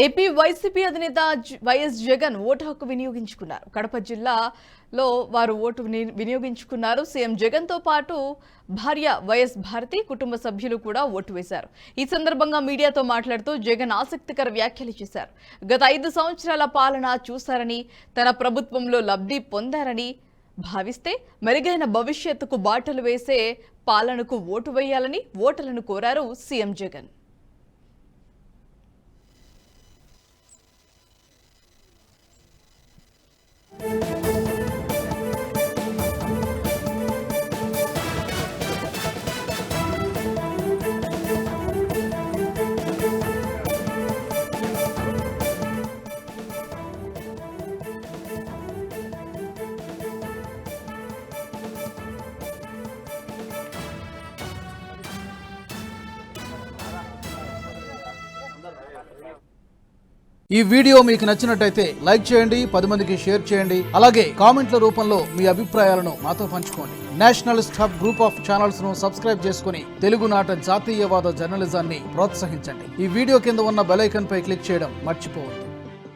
AP YCP అధినేత YS Jagan vote హక్కు వినియోగించుకున్నారు. కడప జిల్లాలో వారు ఓటు వినియోగించుకున్నారు. సీఎం జగన్ తో పాటు భార్య వైఎస్ భారతి కుటుంబ సభ్యులు కూడా ఓటు వేశారు. ఈ సందర్భంగా మీడియాతో మాట్లాడుతూ జగన్ ఆసక్తికర వ్యాఖ్యలు చేశారు. గత 5 సంవత్సరాల పాలన చూశారని, తన ప్రభుత్వంలో లబ్ధి పొందారని భావిస్తే మెరుగైన భవిష్యత్తుకు బాటలు వేసే పాలనకు ఓటు వేయాలని ఓటర్లను కోరారు సీఎం జగన్. ఈ వీడియో మీకు నచ్చినట్టయితే లైక్ చేయండి, 10 మందికి షేర్ చేయండి. అలాగే కామెంట్ల రూపంలో మీ అభిప్రాయాలను మాతో పంచుకోండి. Nationalist hub group of channels ను సబ్స్క్రైబ్ చేసుకుని తెలుగునాట జాతీయవాద జర్నలిజాన్ని ప్రోత్సహించండి. ఈ వీడియో కింద ఉన్న బెల్ ఐకాన్ పై క్లిక్ చేయడం మర్చిపోవద్దు.